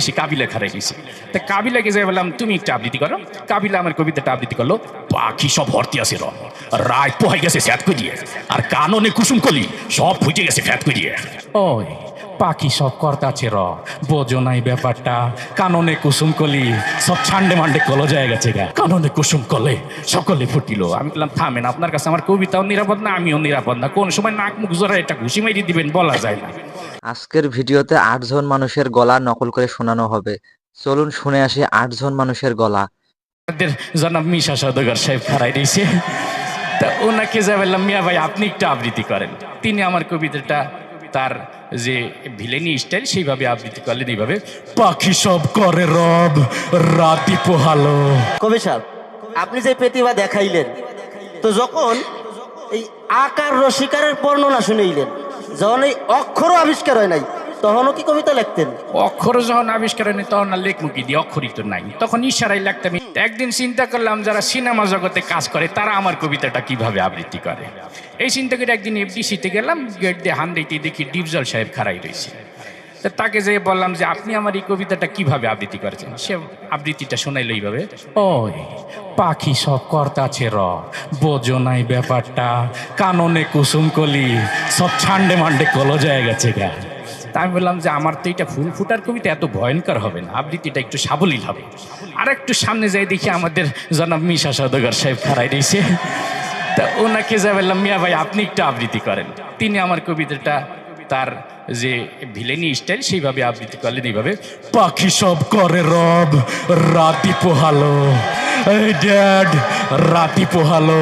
দেশে কাবিলা খারাই গেছে। তা কাবিলাকে যাই বললাম তুমি একটা আবৃত্তি করো। কাবিলা আমার কবিতাটা আবৃত্তি করলো। পাখি সব ভর্তি আছে রায় পোহাই গেছে স্যাত করিয়ে, আর কাননে কুসুম কলি সব ফুটে গেছে ফ্যাত করিয়ে। ওই পাখি সব কর্তাছে বোঝো নাই ব্যাপারটা, কাননে কুসুম কলি সব ছান্ডে মান্ডে কলো যায় গেছে গা, কাননে কুসুম কলে সকলে ফুটিল। আমি বললাম থামেন, আপনার কাছে আমার কবিতাও নিরাপদ না, আমিও নিরাপদ না, কোন সময় নাক মুখ জোড়া এটা ঘুষি মারি দিবেন বলা যায় না। আজকের ভিডিওতে 8 জন মানুষের গলা নকল করে শোনানো হবে। চলুন শুনে আসি 8 জন মানুষের গলা। আমাদের জনাব মিশা সওদাগর সাহেব খাড়াই রয়েছে, তা ওনাকে যা বললাম মিয়া ভাই আপনি একটু আবৃত্তি করেন। তিনি আমার কবিতাটা তার যে ভিলেনি স্টাইল সেইভাবে আবৃত্তি করলেন এইভাবে, পাখি সব করে রব রাতি পোহালো। কবি সাহেব, আপনি যে প্রতিভা দেখাইলেন, তো যখন এই আকার রসিকারের বর্ণনা শুনেইলেন, যখন এই অক্ষরও আবিষ্কার হয় নাই, তখনও কি কবিতা লিখতেন? অক্ষর যখন আবিষ্কার হয়নি তখন আর লেখমুখী দিয়ে অক্ষরই তো নাই, তখন ইশারাই লাগতাম। একদিন চিন্তা করলাম যারা সিনেমা জগতে কাজ করে তারা আমার কবিতাটা কিভাবে আবৃত্তি করে। এই চিন্তা করে একদিন এফডিসিতে গেলাম, গেট দিয়ে হান দিতে দেখি ডিপজল সাহেব খাড়াই রয়েছে। তা তাকে যেয়ে বললাম যে আপনি আমার এই কবিতাটা কিভাবে আবৃত্তি করেছেন। সে আবৃত্তিটা শোনাইলো এইভাবে, ওই পাখি সব কর্তাছে বোঝো নাই ব্যাপারটা, কাননে কুসুম কলি সব ছান্ডে মান্ডে কলো যায় গেছে গা। তা আমি বললাম যে আমার তো এটা ফুল ফুটার কবিতা এত ভয়ঙ্কর হবে না, আবৃত্তিটা একটু সাবলীল হবে। আর একটু সামনে যাই দেখি আমাদের জনাব মিশা সওদাগর সাহেব খাড়াই রয়েছে। তা ওনাকে যা বললাম মিয়া ভাই আপনি একটু আবৃত্তি করেন। তিনি আমার কবিতাটা তার যে ভিলেনি স্টাইল সেইভাবে আবৃত্তি করলেন এইভাবে, পাখি সব করে রব রাতি পোহালো, এই ড্যাড রাতি পোহালো,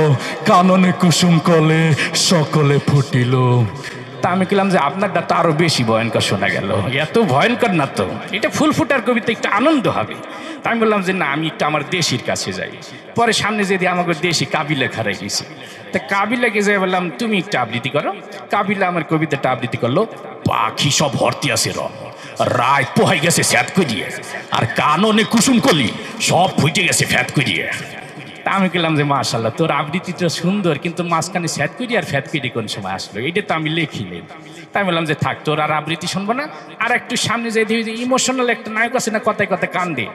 কাননে কুসুম কলে সকলে ফুটিল। তা আমি বললাম যে আপনারটা তো আরো বেশি ভয়ঙ্কর শোনা গেল, এত ভয়ঙ্কর না তো, এটা ফুল ফুটার কবিতা, একটু আনন্দ হবে। তা আমি বললাম যে না আমি একটু আমার দেশির কাছে যাই। পরে সামনে যদি আমাকে দেশি কাবিলা খারাই গেছি, তা কাবিলাকে যাই বললাম তুমি একটু আবৃত্তি করো। কাবিলা আমার কবিতাটা আবৃত্তি করলো, পাখি সব ভর্তি আছে রায় পোহাই গেছে স্যাত করিয়ে, আর কাননে কুসুম কলি সব ফুটে গেছে ফ্যাত করিয়ে। তা আমি বললাম যে মাশাল্লাহ তোর আবৃত্তিটা সুন্দর, কিন্তু মাঝখানে স্যাত করি আর ফ্যাত করি কোন সময় আসলো, এটা তো আমি লিখিনি। তাই বললাম যে থাক তোর আর আবৃত্তি শুনবো না, আর একটু সামনে যাই দেখি যে ইমোশনাল একটা নায়ক আছে না, কথায় কথায় কান্দে,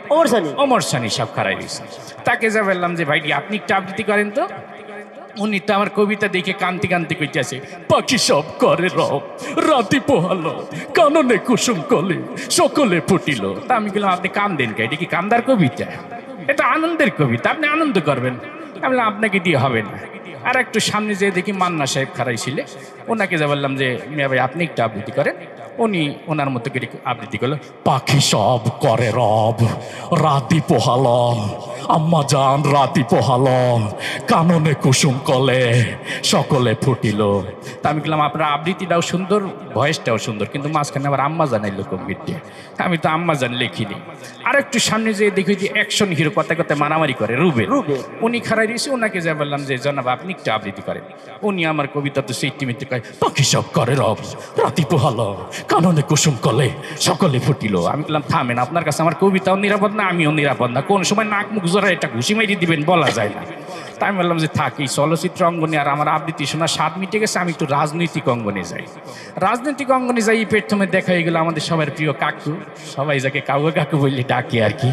ওমর সানি সব খারাই দিয়েছে। তাকে যা বললাম যে ভাই আপনি একটু আবৃত্তি করেন তো। উনি তো আমার কবিতা দেখে কান্তি কান্তি কইতেছে, পাখি সব করে রব রাতি পোহালো, কাননে কুসুম কলে সকলে ফুটিল। তা আমি বললাম আপনি কান্দেন কে, এটা কি কান্দার কবিতা? এটা আনন্দের কবিতা, আপনি আনন্দ করবেন। আমি বললাম আপনাকে দিয়ে হবে না। আর একটু সামনে যেয়ে দেখি মান্না সাহেব খাড়াইছিলে, ওনাকে যা বললাম যে মিয়া ভাই আপনি একটু আবৃত্তি করেন। উনি ওনার মতো করে আবৃত্তি করলো, পাখি সব করে রব রাতি পোহালো, আম্মা জান রাতি পোহালো, কাননে কুসুম কলে সকলে ফুটিল। তা আমি বললাম আপনার আবৃত্তিটাও সুন্দর, ভয়েসটাও সুন্দর, কিন্তু মাঝখানে আবার আম্মা জানাই লোক মিডিয়া, আমি তো আম্মা জান লিখিনি। আর একটু সামনে যেয়ে দেখি যে অ্যাকশন হিরো কথা কথা মারামারি করে রুবে, উনি খাড়াই দিয়েছে। ওনাকে যা বললাম যে জনাব আপনি একটু আবৃত্তি করেন। উনি আমার কবিতা তো সেই টিমিতে কয়, পাখি সব করে রব রাতি পোহালো, কাননে কুসুম কলে সকলে ফুটিল। আমি বললাম থামেন, আপনার কাছে আমার কবিতাও নিরাপদ না, আমিও নিরাপদ না, কোন সময় নাক মুখ জোড়া এটা ঘুষি মারি দিবেন বলা যায় না। তাই আমি বললাম যে থাক, এই চলচ্চিত্র অঙ্গনে আর আমার আবৃত্তি শোনার স্বাদ মিটে গেছে, আমি একটু রাজনৈতিক অঙ্গনে যাই। রাজনৈতিক অঙ্গনে যাই প্রথমে দেখা হয়ে গেল আমাদের সবার প্রিয় কাকু, সবাই যাকে কাকু কাকু বললে ডাকি আর কি।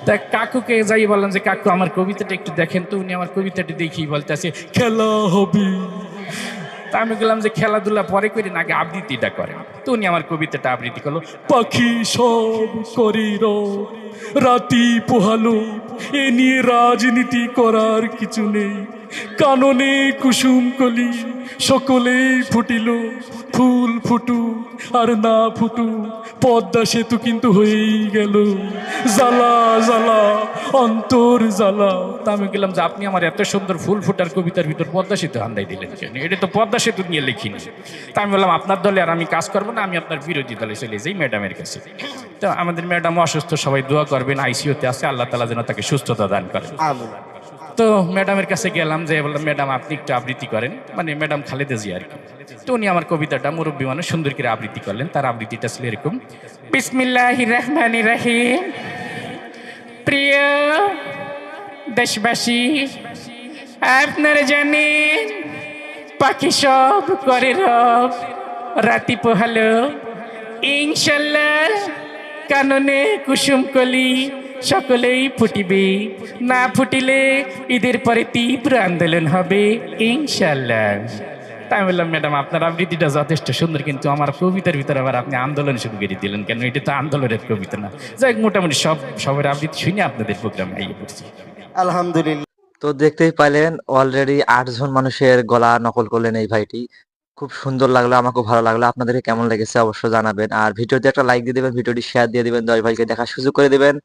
তা কাকুকে যাই বললাম যে কাকু আমার কবিতাটা একটু দেখেন তো। উনি আমার কবিতাটা দেখি বলতে আছে খেলা হবে। তা আমি বললাম যে খেলাধুলা পরে করে না, আগে আবৃত্তিটা করেন। তো উনি আমার কবিতাটা আবৃত্তি করলো, পাখি সব করির রাতি পোহালো, এ নিয়ে রাজনীতি করার কিছু নেই, কাননে কুসুম কলি সকলেই ফুটিল, ফুল ফুটু আর না ফুটু পদ্মা সেতু কিন্তু হয়েই গেল, জ্বালা জ্বালা অন্তর জ্বালা। তা আমি গেলাম যে আপনি আমার এত সুন্দর ফুল ফুটার কবিতার ভিতর পদ্মা সেতু হান্দাই দিলেন কেন? এটা তো পদ্মা সেতু নিয়ে লিখিনি। তা আমি বললাম আপনার দলে আর আমি কাজ করবো না, আমি আপনার বিরোধী দলে চলে যাই ম্যাডামের কাছে। তো আমাদের ম্যাডাম অসুস্থ, সবাই দোয়া করবেন, আইসিইউতে আছে, আল্লাহ তাআলা যেন তাকে সুস্থতা দান করেন। তো ম্যাডামের কাছে গেলাম, যে বললাম ম্যাডাম আপনি একটু আবৃত্তি করেন, মানে ম্যাডাম খালেদা জিয়া আর কি। তো উনি আমার কবিতাটা মুরব্বী মানুষ সুন্দর করে আবৃত্তি করলেন। তার আবৃত্তিটা ছিল এরকম, বিসমিল্লাহির রহমানির রহিম। প্রিয় দেশবাসী, আপনারা জানেন পাখি সব করে রব রাতি পোহালো, ইনশাল্লাহ কাননে কুসুম কলি সকলেই ফুটিবে, না ফুটিলে ঈদের পরে তীব্র আন্দোলন হবে ইনশাল্লাহ। তাই আমি বললাম, ম্যাডাম আপনার আবৃত্তিটা যথেষ্ট সুন্দর, কিন্তু আমার কবিতার ভিতরে আবার আপনি আন্দোলন শুরু করে দিলেন কেন? এটা তো আন্দোলনের কবিতা না। যাই হোক, মোটামুটি সবার আবৃত্তি শুনে আপনাদের প্রোগ্রামে আইয়ে পড়ছি। আলহামদুলিল্লাহ। তো দেখতেই পাইলেন অলরেডি 8 জন মানুষের গলা নকল করলেন এই ভাইটি। খুব সুন্দর লাগলো, আমাকেও ভালো লাগলো। আপনাদেরকে কেমন লেগেছে অবশ্যই জানাবেন। আর ভিডিওতে একটা লাইক দিয়ে দিবেন, ভিডিওটি শেয়ার দিয়ে দিবেন, 10 ভাইকে দেখার সুযোগ করে দিবেন।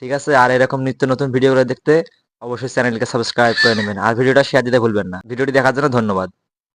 ঠিক আছে? আর এরকম নিত্য নতুন ভিডিওগুলো দেখতে অবশ্যই চ্যানেলকে সাবস্ক্রাইব করে নেবেন। আর ভিডিওটা শেয়ার দিতে ভুলবেন না। ভিডিওটি দেখার জন্য ধন্যবাদ।